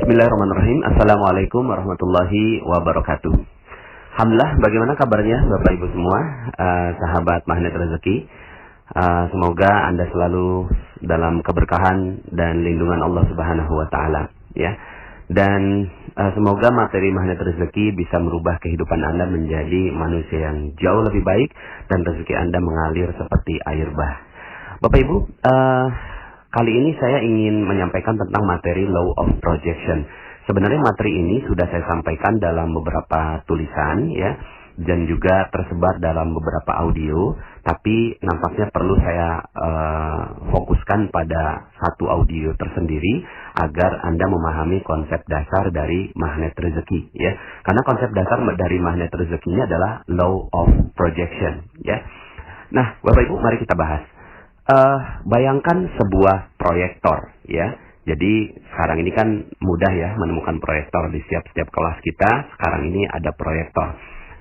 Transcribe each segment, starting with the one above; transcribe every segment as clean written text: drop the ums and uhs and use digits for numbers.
Bismillahirrahmanirrahim. Assalamualaikum warahmatullahi wabarakatuh. Alhamdulillah, bagaimana kabarnya Bapak Ibu semua, sahabat Magnet Rezeki? Semoga Anda selalu dalam keberkahan dan lindungan Allah Subhanahu wa taala, ya. Dan semoga materi Magnet Rezeki bisa merubah kehidupan Anda menjadi manusia yang jauh lebih baik dan rezeki Anda mengalir seperti air bah. Bapak Ibu, kali ini saya ingin menyampaikan tentang materi Law of Projection. Sebenarnya materi ini sudah saya sampaikan dalam beberapa tulisan, ya, dan juga tersebar dalam beberapa audio. Tapi nampaknya perlu saya fokuskan pada satu audio tersendiri agar Anda memahami konsep dasar dari magnet rezeki, ya. Karena konsep dasar dari magnet rezekinya adalah Law of Projection, ya. Nah, Bapak Ibu, mari kita bahas. Bayangkan sebuah proyektor, ya. Jadi sekarang ini kan mudah ya menemukan proyektor di setiap kelas kita. Sekarang ini ada proyektor.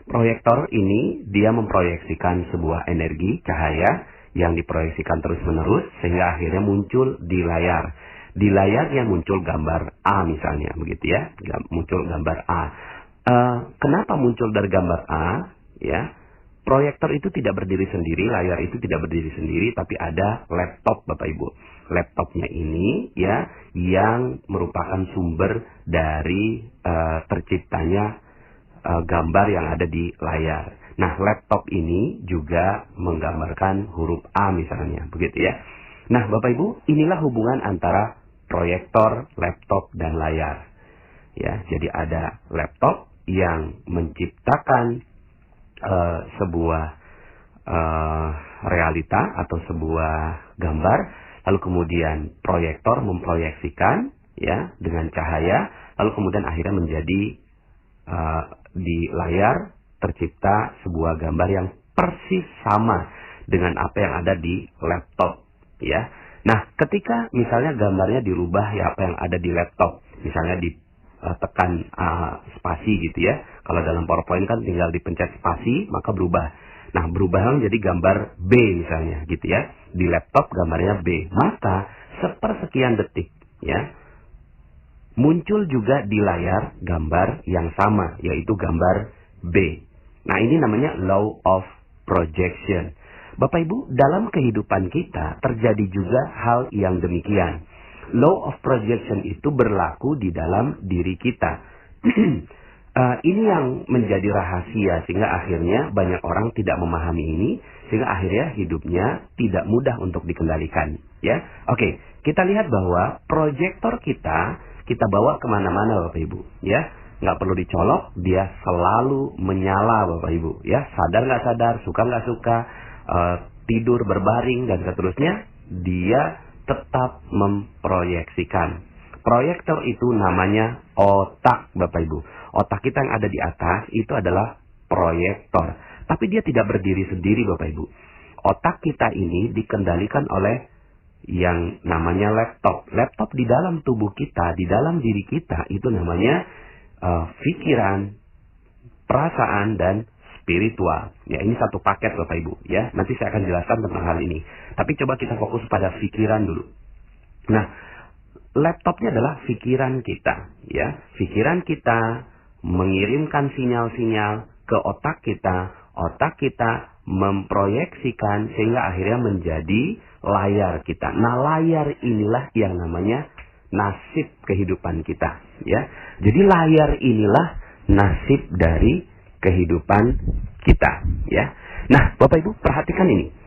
Proyektor ini dia memproyeksikan sebuah energi cahaya yang diproyeksikan terus-menerus sehingga akhirnya muncul di layar. Di layarnya muncul gambar A misalnya, begitu ya. Muncul gambar A. Kenapa muncul dari gambar A? Ya. Proyektor itu tidak berdiri sendiri, layar itu tidak berdiri sendiri, tapi ada laptop Bapak Ibu. Laptopnya ini ya yang merupakan sumber dari terciptanya gambar yang ada di layar. Nah, laptop ini juga menggambarkan huruf A misalnya, begitu ya. Nah, Bapak Ibu, inilah hubungan antara proyektor, laptop, dan layar. Ya, jadi ada laptop yang menciptakan sebuah realita atau sebuah gambar, lalu kemudian proyektor memproyeksikan ya dengan cahaya, lalu kemudian akhirnya menjadi di layar tercipta sebuah gambar yang persis sama dengan apa yang ada di laptop, ya. Nah, ketika misalnya gambarnya dirubah ya apa yang ada di laptop, misalnya tekan spasi gitu ya. Kalau dalam PowerPoint kan tinggal dipencet spasi maka berubah. Nah, berubah menjadi gambar B misalnya gitu ya. Di laptop gambarnya B. Maka sepersekian detik ya muncul juga di layar gambar yang sama, yaitu gambar B. Nah, ini namanya Law of Projection. Bapak Ibu, dalam kehidupan kita terjadi juga hal yang demikian. Law of Projection itu berlaku di dalam diri kita. Ini yang menjadi rahasia sehingga akhirnya banyak orang tidak memahami ini sehingga akhirnya hidupnya tidak mudah untuk dikendalikan. Ya, oke, kita lihat bahwa proyektor kita bawa kemana-mana Bapak Ibu. Ya, nggak perlu dicolok, dia selalu menyala Bapak Ibu. Ya, sadar nggak sadar, suka nggak suka, tidur berbaring dan seterusnya, dia tetap memproyeksikan. Proyektor itu namanya otak Bapak Ibu. Otak kita yang ada di atas itu adalah proyektor. Tapi dia tidak berdiri sendiri Bapak Ibu. Otak kita ini dikendalikan oleh yang namanya laptop. Laptop di dalam tubuh kita, di dalam diri kita itu namanya pikiran, perasaan, dan spiritual. Ya, ini satu paket Bapak Ibu ya. Nanti saya akan jelaskan tentang hal ini. Tapi coba kita fokus pada pikiran dulu. Nah, laptopnya adalah pikiran kita, ya. Pikiran kita mengirimkan sinyal-sinyal ke otak kita memproyeksikan sehingga akhirnya menjadi layar kita. Nah, layar inilah yang namanya nasib kehidupan kita, ya. Jadi layar inilah nasib dari kehidupan kita, ya. Nah, Bapak Ibu perhatikan ini.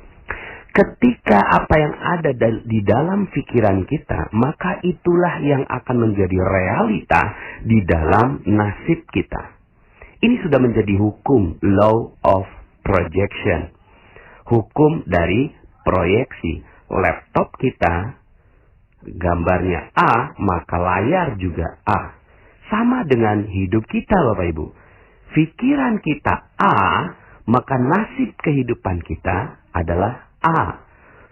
Ketika apa yang ada di dalam pikiran kita, maka itulah yang akan menjadi realita di dalam nasib kita. Ini sudah menjadi hukum Law of Projection. Hukum dari proyeksi. Laptop kita gambarnya A, maka layar juga A. Sama dengan hidup kita Bapak Ibu. Pikiran kita A, maka nasib kehidupan kita adalah A.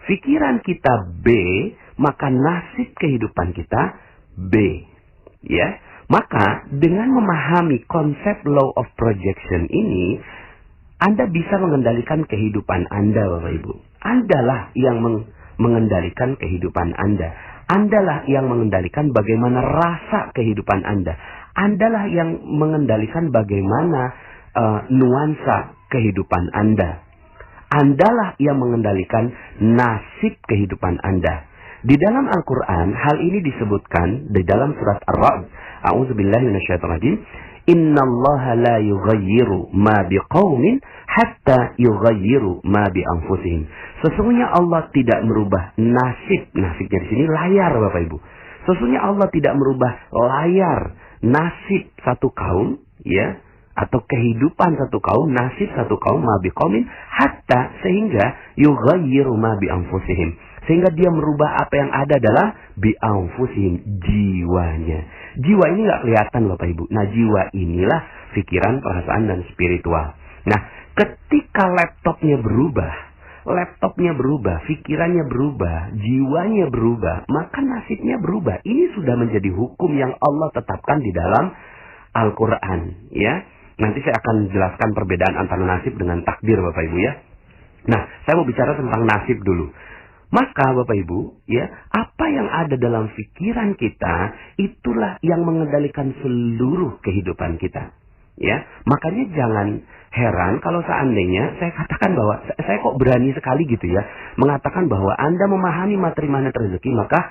Pikiran kita B, maka nasib kehidupan kita B. Ya. Maka dengan memahami konsep Law of Projection ini, Anda bisa mengendalikan kehidupan Anda Bapak Ibu. Andalah yang mengendalikan kehidupan Anda. Andalah yang mengendalikan bagaimana rasa kehidupan Anda. Andalah yang mengendalikan bagaimana nuansa kehidupan Anda. Andalah yang mengendalikan nasib kehidupan Anda. Di dalam Al-Quran, hal ini disebutkan di dalam surat Ar-Ra'd. A'udzubillahi minasyaitonirrajim. Innallaha la yughayyiru ma biqaumin hatta yughayyiru ma bi anfusihim. Sesungguhnya Allah tidak merubah nasib. Nasibnya di sini layar, Bapak Ibu. Sesungguhnya Allah tidak merubah layar nasib satu kaum, ya, atau kehidupan satu kaum, nasib satu kaum, ma biqaumin hatta sehingga yughayyiru ma bi anfusihim. Sehingga dia merubah apa yang ada dalam bi'anfusihim, jiwanya. Jiwa ini nggak kelihatan Bapak Ibu. Nah, jiwa inilah pikiran, perasaan, dan spiritual. Nah, ketika laptopnya berubah, pikirannya berubah, jiwanya berubah, maka nasibnya berubah. Ini sudah menjadi hukum yang Allah tetapkan di dalam Al-Quran. Ya, nanti saya akan jelaskan perbedaan antara nasib dengan takdir Bapak Ibu ya. Nah, saya mau bicara tentang nasib dulu. Maka Bapak Ibu, ya, apa yang ada dalam pikiran kita, itulah yang mengendalikan seluruh kehidupan kita. Ya, makanya jangan heran kalau seandainya saya katakan bahwa, saya kok berani sekali gitu ya, mengatakan bahwa Anda memahami materi magnet rezeki, maka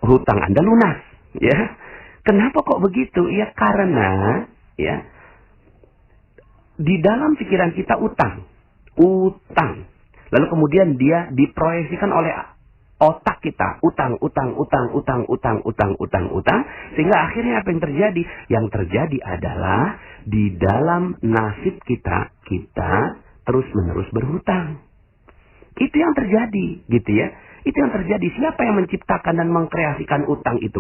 hutang Anda lunas. Ya, kenapa kok begitu? Ya karena, ya, di dalam pikiran kita utang. Lalu kemudian dia diproyeksikan oleh otak kita. Utang. Sehingga akhirnya apa yang terjadi? Yang terjadi adalah di dalam nasib kita terus menerus berhutang. Itu yang terjadi, gitu ya. Itu yang terjadi. Siapa yang menciptakan dan mengkreasikan utang itu?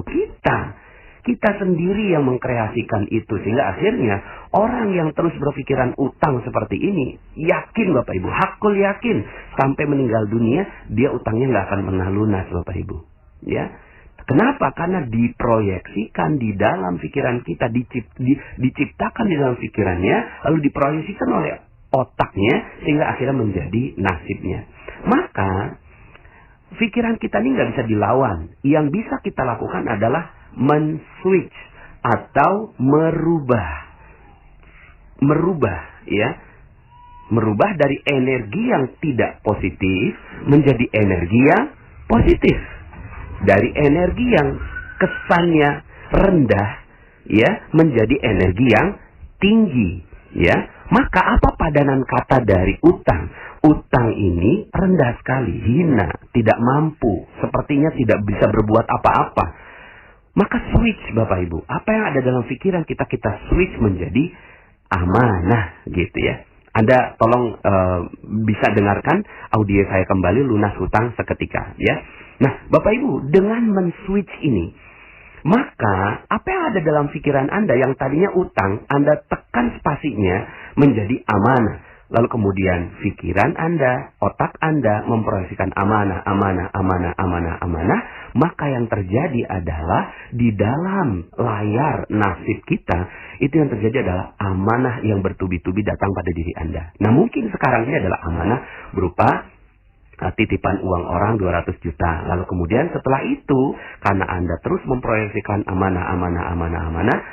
Kita sendiri yang mengkreasikan itu. Sehingga akhirnya orang yang terus berpikiran utang seperti ini, yakin Bapak Ibu, hakul yakin, sampai meninggal dunia, dia utangnya nggak akan pernah lunas Bapak Ibu. Ya, kenapa? Karena diproyeksikan di dalam pikiran kita, diciptakan di dalam pikirannya, lalu diproyeksikan oleh otaknya, sehingga akhirnya menjadi nasibnya. Maka, pikiran kita ini nggak bisa dilawan. Yang bisa kita lakukan adalah men-switch atau merubah ya, merubah dari energi yang tidak positif menjadi energi yang positif, dari energi yang kesannya rendah ya menjadi energi yang tinggi ya. Maka apa padanan kata dari utang? Utang ini rendah sekali, hina, tidak mampu, sepertinya tidak bisa berbuat apa-apa. Maka switch Bapak Ibu. Apa yang ada dalam pikiran kita switch menjadi amanah gitu ya. Anda tolong bisa dengarkan audio saya kembali, lunas hutang seketika ya. Nah Bapak Ibu, dengan men-switch ini, maka apa yang ada dalam pikiran Anda yang tadinya utang, Anda tekan spasinya menjadi amanah. Lalu kemudian pikiran Anda, otak Anda memproyeksikan amanah. Maka yang terjadi adalah di dalam layar nasib kita, itu yang terjadi adalah amanah yang bertubi-tubi datang pada diri Anda. Nah mungkin sekarang ini adalah amanah berupa titipan uang orang 200 juta. Lalu kemudian setelah itu, karena Anda terus memproyeksikan amanah,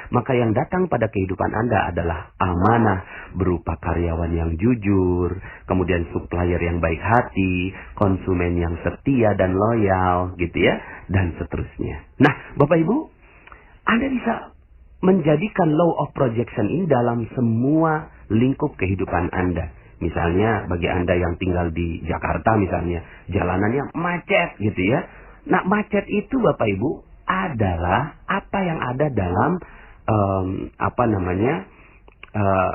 maka yang datang pada kehidupan Anda adalah amanah berupa karyawan yang jujur, kemudian supplier yang baik hati, konsumen yang setia dan loyal, gitu ya, dan seterusnya. Nah, Bapak Ibu, Anda bisa menjadikan law of projection ini dalam semua lingkup kehidupan Anda. Misalnya bagi Anda yang tinggal di Jakarta misalnya, jalanannya macet gitu ya. Nah macet itu Bapak Ibu adalah apa yang ada dalam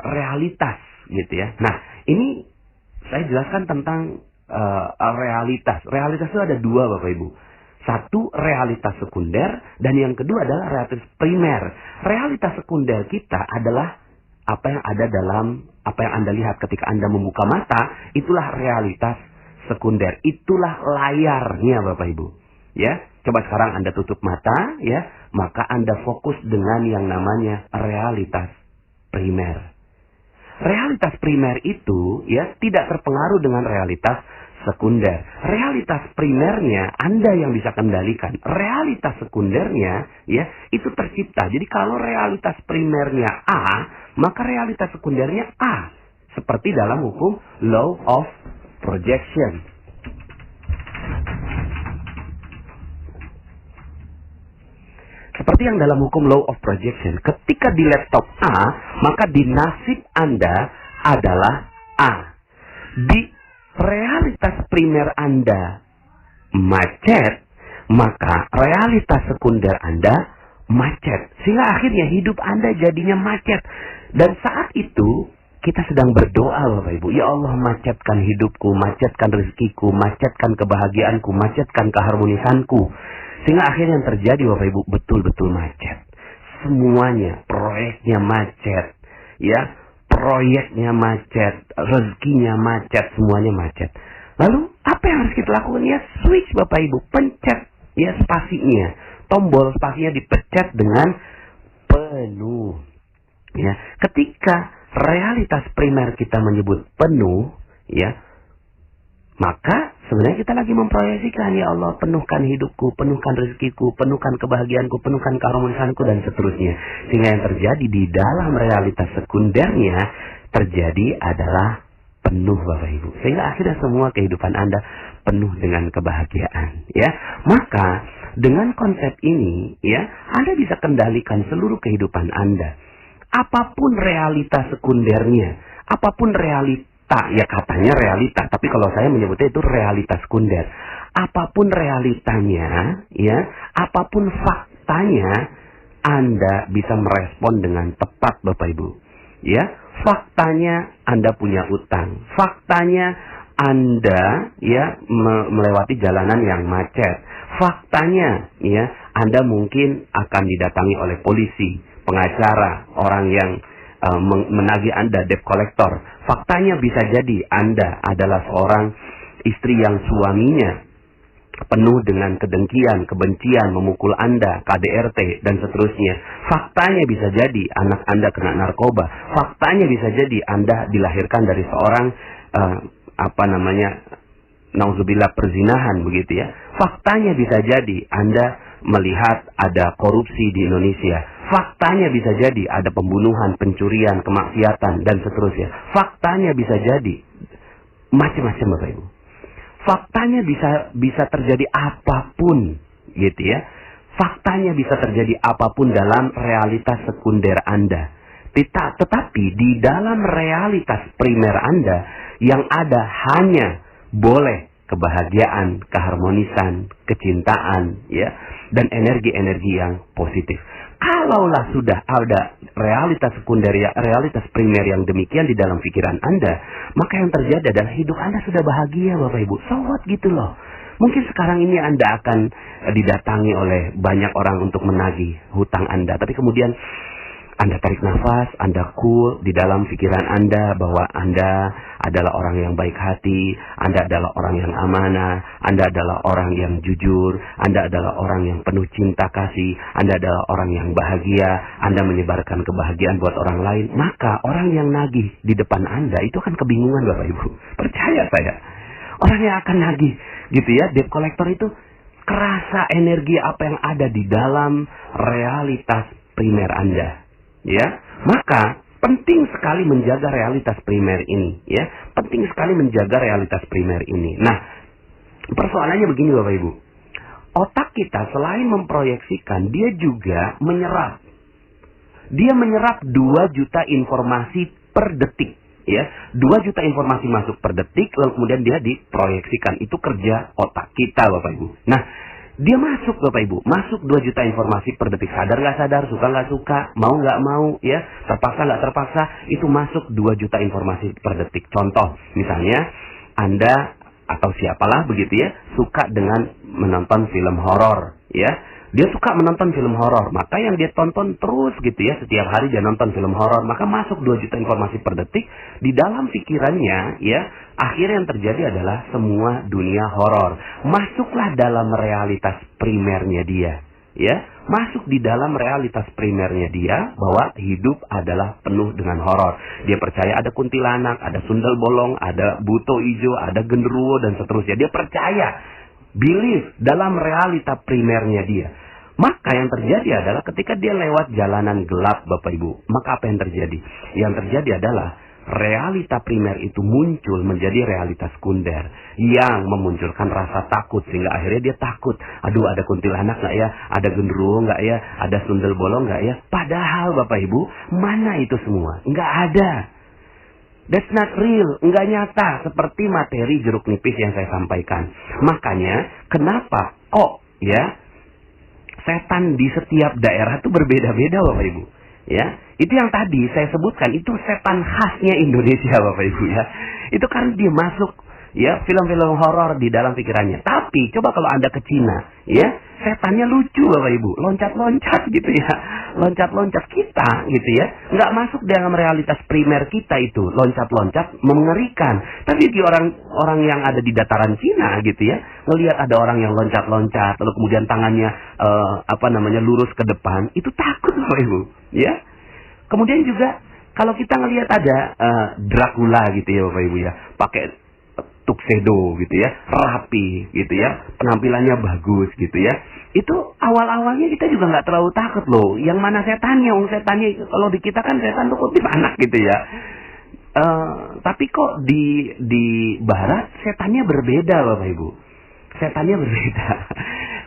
realitas gitu ya. Nah ini saya jelaskan tentang realitas. Realitas itu ada dua Bapak Ibu. Satu realitas sekunder dan yang kedua adalah realitas primer. Realitas sekunder kita adalah apa yang ada dalam apa yang Anda lihat ketika Anda membuka mata, itulah realitas sekunder. Itulah layarnya Bapak Ibu. Ya, coba sekarang Anda tutup mata ya, maka Anda fokus dengan yang namanya realitas primer. Realitas primer itu ya tidak terpengaruh dengan realitas sekunder. Realitas primernya Anda yang bisa kendalikan. Realitas sekundernya ya itu tercipta. Jadi kalau realitas primernya A, maka realitas sekundernya A. Seperti dalam hukum law of projection. Seperti yang dalam hukum law of projection, ketika di laptop A, maka di nasib Anda adalah A. Di realitas primer Anda macet, maka realitas sekunder Anda macet. Sehingga akhirnya hidup Anda jadinya macet. Dan saat itu kita sedang berdoa Bapak Ibu. Ya Allah, macetkan hidupku, macetkan rezekiku, macetkan kebahagiaanku, macetkan keharmonisanku. Sehingga akhirnya yang terjadi Bapak Ibu betul-betul macet. Semuanya, proyeknya macet. Ya, proyeknya macet, rezekinya macet, semuanya macet. Lalu apa yang harus kita lakukan? Ya switch Bapak Ibu, pencet ya spasinya. Tombol spasinya dipencet dengan penuh. Ya, ketika realitas primer kita menyebut penuh, ya, maka sebenarnya kita lagi memproyeksikan, ya Allah, penuhkan hidupku, penuhkan rezekiku, penuhkan kebahagiaanku, penuhkan keharmonisanku, dan seterusnya. Sehingga yang terjadi di dalam realitas sekundernya terjadi adalah penuh Bapak Ibu. Sehingga akhirnya semua kehidupan Anda penuh dengan kebahagiaan. Ya, maka dengan konsep ini, ya, Anda bisa kendalikan seluruh kehidupan Anda. Apapun realitas sekundernya, apapun realitas, ya katanya realita, tapi kalau saya menyebutnya itu realitas sekunder. Apapun realitanya, ya, apapun faktanya, Anda bisa merespon dengan tepat Bapak Ibu. Ya, faktanya Anda punya utang. Faktanya Anda ya melewati jalanan yang macet. Faktanya ya Anda mungkin akan didatangi oleh polisi, pengacara, orang yang menagih Anda, debt collector. Faktanya bisa jadi Anda adalah seorang istri yang suaminya penuh dengan kedengkian, kebencian, memukul Anda, KDRT, dan seterusnya. Faktanya bisa jadi anak Anda kena narkoba. Faktanya bisa jadi Anda dilahirkan dari seorang nauzubillah perzinahan begitu ya. Faktanya bisa jadi Anda melihat ada korupsi di Indonesia. Faktanya bisa jadi ada pembunuhan, pencurian, kemaksiatan, dan seterusnya. Faktanya bisa jadi macam-macam Bapak Ibu. Faktanya bisa terjadi apapun, gitu ya. Faktanya bisa terjadi apapun dalam realitas sekunder Anda. Tetapi di dalam realitas primer Anda yang ada hanya boleh kebahagiaan, keharmonisan, kecintaan, ya, dan energi-energi yang positif. Kalaulah sudah ada realitas sekunder, realitas primer yang demikian di dalam pikiran Anda, maka yang terjadi adalah hidup Anda sudah bahagia Bapak Ibu. So what gitu loh. Mungkin sekarang ini Anda akan didatangi oleh banyak orang untuk menagih hutang Anda. Tapi kemudian Anda tarik nafas, Anda cool di dalam pikiran Anda bahwa Anda adalah orang yang baik hati, Anda adalah orang yang amanah, Anda adalah orang yang jujur, Anda adalah orang yang penuh cinta kasih, Anda adalah orang yang bahagia, Anda menyebarkan kebahagiaan buat orang lain. Maka orang yang nagih di depan Anda itu akan kebingungan Bapak Ibu. Percaya saya. Orang yang akan nagih gitu ya, debt collector itu kerasa energi apa yang ada di dalam realitas primer Anda. Ya, maka penting sekali menjaga realitas primer ini, ya. Penting sekali menjaga realitas primer ini. Nah, persoalannya begini Bapak Ibu. Otak kita selain memproyeksikan, dia juga menyerap. Dia menyerap 2 juta informasi per detik, ya. 2 juta informasi masuk per detik, lalu kemudian dia diproyeksikan. Itu kerja otak kita Bapak Ibu. Nah, dia masuk Bapak Ibu, masuk 2 juta informasi per detik. Sadar nggak sadar, suka nggak suka, mau nggak mau, ya, terpaksa nggak terpaksa, itu masuk 2 juta informasi per detik. Contoh, misalnya Anda atau siapalah begitu ya, suka dengan menonton film horor, ya. Dia suka menonton film horor, maka yang dia tonton terus gitu ya, setiap hari dia nonton film horor, maka masuk 2 juta informasi per detik di dalam pikirannya, ya. Akhirnya yang terjadi adalah semua dunia horor masuklah dalam realitas primernya dia. ya, masuk di dalam realitas primernya dia bahwa hidup adalah penuh dengan horor. Dia percaya ada kuntilanak, ada sundel bolong, ada buto ijo, ada genderuwo dan seterusnya. Dia percaya, believe dalam realita primernya dia. Maka yang terjadi adalah ketika dia lewat jalanan gelap, Bapak Ibu, maka apa yang terjadi? Yang terjadi adalah realita primer itu muncul menjadi realitas sekunder yang memunculkan rasa takut, sehingga akhirnya dia takut. Aduh, ada kuntilanak nggak ya? Ada genderuwo nggak ya? Ada sundel bolong nggak ya? Padahal Bapak Ibu, mana itu semua? Nggak ada. That's not real, nggak nyata seperti materi jeruk nipis yang saya sampaikan. Makanya kenapa kok ya setan di setiap daerah itu berbeda-beda, Bapak Ibu? Ya, itu yang tadi saya sebutkan, itu setan khasnya Indonesia, Bapak Ibu ya. Itu karena dia masuk ya film-film horor di dalam pikirannya. Tapi coba kalau Anda ke Cina, ya, setannya lucu, Bapak Ibu, loncat-loncat gitu ya. Loncat-loncat kita gitu ya. Nggak masuk dalam realitas primer kita itu, loncat-loncat mengerikan. Tapi di orang yang ada di dataran Cina gitu ya, ngelihat ada orang yang loncat-loncat lalu kemudian tangannya lurus ke depan, itu takut, Bapak Ibu, ya. Kemudian juga kalau kita ngelihat ada Dracula gitu ya, Bapak Ibu ya, pakai tuxedo gitu ya, rapi gitu ya, penampilannya bagus gitu ya. Itu awal-awalnya kita juga nggak terlalu takut loh. Yang mana setannya? Setannya kalau di kita kan setan tuh kutip anak gitu ya. Tapi kok di Barat setannya berbeda, Bapak Ibu. Setannya berbeda.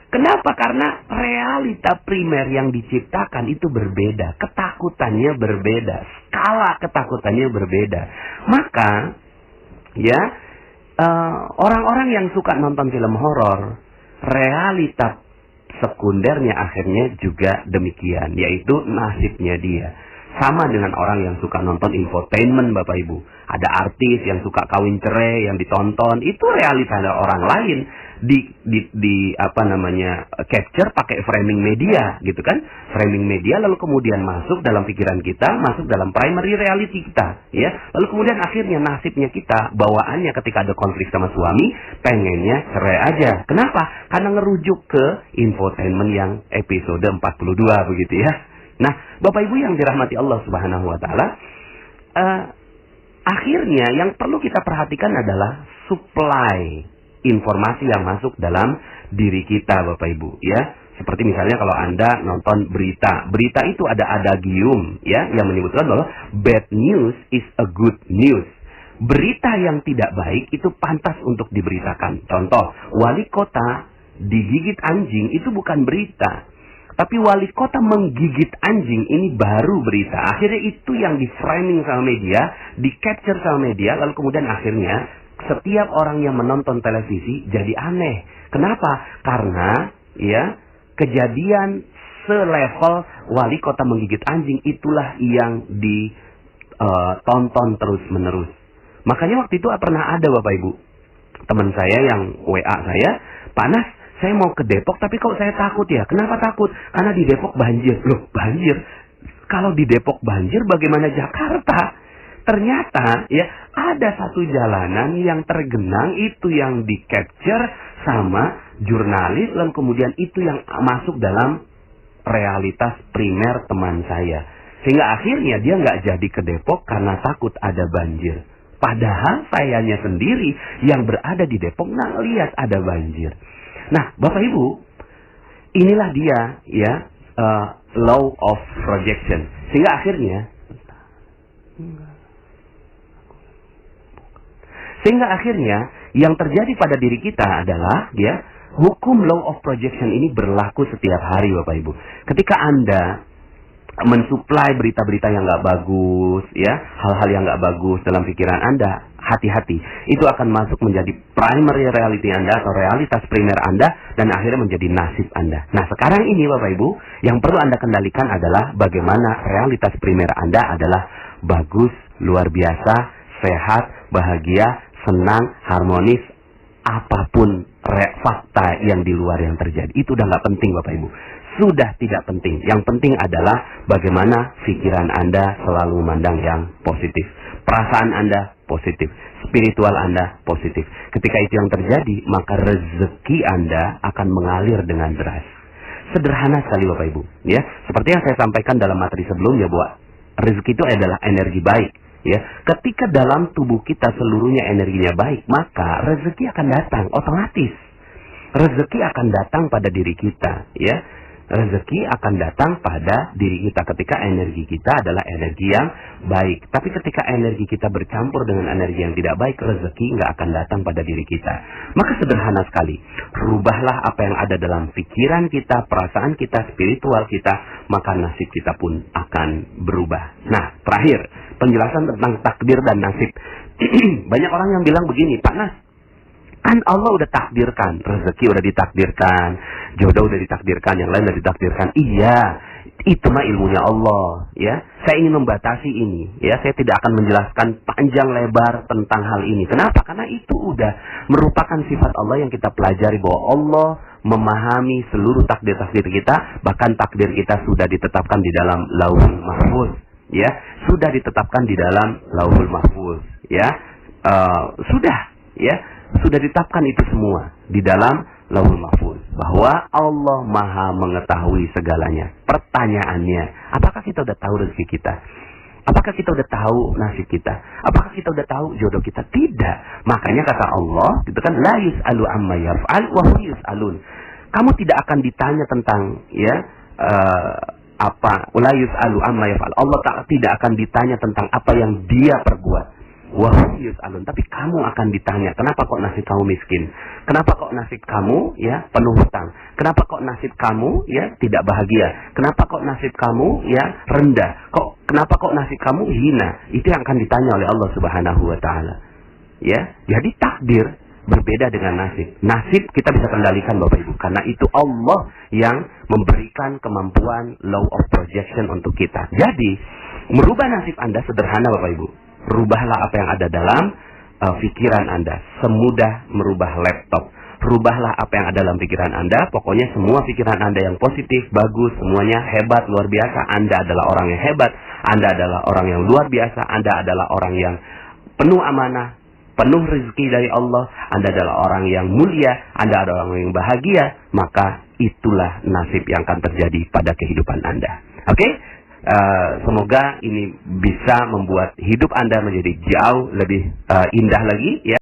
Kenapa? Karena realita primer yang diciptakan itu berbeda, ketakutannya berbeda, skala ketakutannya berbeda. Maka ya, orang-orang yang suka nonton film horor, realita sekundernya akhirnya juga demikian, yaitu nasibnya dia. Sama dengan orang yang suka nonton infotainment, Bapak Ibu. Ada artis yang suka kawin cerai yang ditonton, itu realita orang lain capture pakai framing media gitu kan. Framing media lalu kemudian masuk dalam pikiran kita, masuk dalam primary reality kita, ya. Lalu kemudian akhirnya nasibnya kita, bawaannya ketika ada konflik sama suami, pengennya cerai aja. Kenapa? Karena ngerujuk ke infotainment yang episode 42 begitu ya. Nah, Bapak Ibu yang dirahmati Allah Subhanahu wa taala, akhirnya yang perlu kita perhatikan adalah supply informasi yang masuk dalam diri kita, Bapak Ibu, ya. Seperti misalnya kalau Anda nonton berita itu ada adagium ya yang menyebutkan bahwa bad news is a good news. Berita yang tidak baik itu pantas untuk diberitakan. Contoh, wali kota digigit anjing itu bukan berita. Tapi wali kota menggigit anjing ini baru berita. Akhirnya itu yang di-framing sama media, di-capture sama media, lalu kemudian akhirnya setiap orang yang menonton televisi jadi aneh. Kenapa? Karena ya kejadian selevel wali kota menggigit anjing itulah yang ditonton terus-menerus. Makanya waktu itu pernah ada, Bapak Ibu, teman saya yang WA saya, "Panas, saya mau ke Depok tapi kok saya takut ya." "Kenapa takut?" "Karena di Depok banjir." "Loh, banjir? Kalau di Depok banjir bagaimana Jakarta?" Ternyata ya ada satu jalanan yang tergenang, itu yang di-capture sama jurnalis, dan kemudian itu yang masuk dalam realitas primer teman saya. Sehingga akhirnya dia nggak jadi ke Depok karena takut ada banjir. Padahal sayanya sendiri yang berada di Depok nggak lihat ada banjir. Nah, Bapak Ibu, inilah dia ya law of projection. Sehingga akhirnya yang terjadi pada diri kita adalah ya hukum law of projection ini berlaku setiap hari, Bapak Ibu. Ketika Anda mensuplai berita-berita yang nggak bagus, ya, hal-hal yang nggak bagus dalam pikiran Anda, hati-hati. Itu akan masuk menjadi primary reality Anda atau realitas primer Anda, dan akhirnya menjadi nasib Anda. Nah, sekarang ini Bapak Ibu, yang perlu Anda kendalikan adalah bagaimana realitas primer Anda adalah bagus, luar biasa, sehat, bahagia, senang, harmonis, apapun fakta yang di luar yang terjadi. Itu udah nggak penting, Bapak Ibu. Sudah tidak penting. Yang penting adalah bagaimana pikiran Anda selalu memandang yang positif. Perasaan Anda positif. Spiritual Anda positif. Ketika itu yang terjadi, maka rezeki Anda akan mengalir dengan deras. Sederhana sekali Bapak Ibu, ya. Seperti yang saya sampaikan dalam materi sebelumnya bahwa rezeki itu adalah energi baik, ya. Ketika dalam tubuh kita seluruhnya energinya baik, maka rezeki akan datang otomatis. Rezeki akan datang pada diri kita, ya. Rezeki akan datang pada diri kita ketika energi kita adalah energi yang baik. Tapi ketika energi kita bercampur dengan energi yang tidak baik, rezeki nggak akan datang pada diri kita. Maka sederhana sekali, rubahlah apa yang ada dalam pikiran kita, perasaan kita, spiritual kita, maka nasib kita pun akan berubah. Nah, terakhir, penjelasan tentang takdir dan nasib. Banyak orang yang bilang begini, Pak Nas, kan Allah udah takdirkan, rezeki udah ditakdirkan, jodoh udah ditakdirkan, yang lain udah ditakdirkan. Iya, itu mah ilmunya Allah, ya. Saya ingin membatasi ini, ya. Saya tidak akan menjelaskan panjang lebar tentang hal ini. Kenapa? Karena itu udah merupakan sifat Allah yang kita pelajari, bahwa Allah memahami seluruh takdir-takdir kita, bahkan takdir kita sudah ditetapkan di dalam Lauhul Mahfuz, ya. Sudah ditetapkan di dalam Lauhul Mahfuz, ya. Sudah ditetapkan itu semua di dalam Lauhul Mahfuz, bahwa Allah Maha mengetahui segalanya. Pertanyaannya, apakah kita udah tahu rezeki kita? Apakah kita udah tahu nasib kita? Apakah kita udah tahu jodoh kita? Tidak. Makanya kata Allah, itu kan la yus'alu amma yaf'al wa hum yus'alun. Kamu tidak akan ditanya tentang la yus'alu amma yaf'al. Allah tidak akan ditanya tentang apa yang dia perbuat. Wahum yus'alun, tapi kamu akan ditanya, kenapa kok nasib kamu miskin? Kenapa kok nasib kamu ya penuh hutang? Kenapa kok nasib kamu ya tidak bahagia? Kenapa kok nasib kamu ya rendah? Kenapa kok nasib kamu hina? Itu yang akan ditanya oleh Allah Subhanahu wa taala. Ya, jadi takdir berbeda dengan nasib. Nasib kita bisa kendalikan Bapak Ibu, karena itu Allah yang memberikan kemampuan law of projection untuk kita. Jadi, merubah nasib Anda sederhana Bapak Ibu. Rubahlah apa yang ada dalam pikiran Anda, semudah merubah laptop. Rubahlah apa yang ada dalam pikiran Anda. Pokoknya semua pikiran Anda yang positif, bagus, semuanya hebat, luar biasa. Anda adalah orang yang hebat, Anda adalah orang yang luar biasa, Anda adalah orang yang penuh amanah, penuh rezeki dari Allah, Anda adalah orang yang mulia, Anda adalah orang yang bahagia. Maka itulah nasib yang akan terjadi pada kehidupan Anda. Oke? Semoga ini bisa membuat hidup Anda menjadi jauh lebih indah lagi, ya.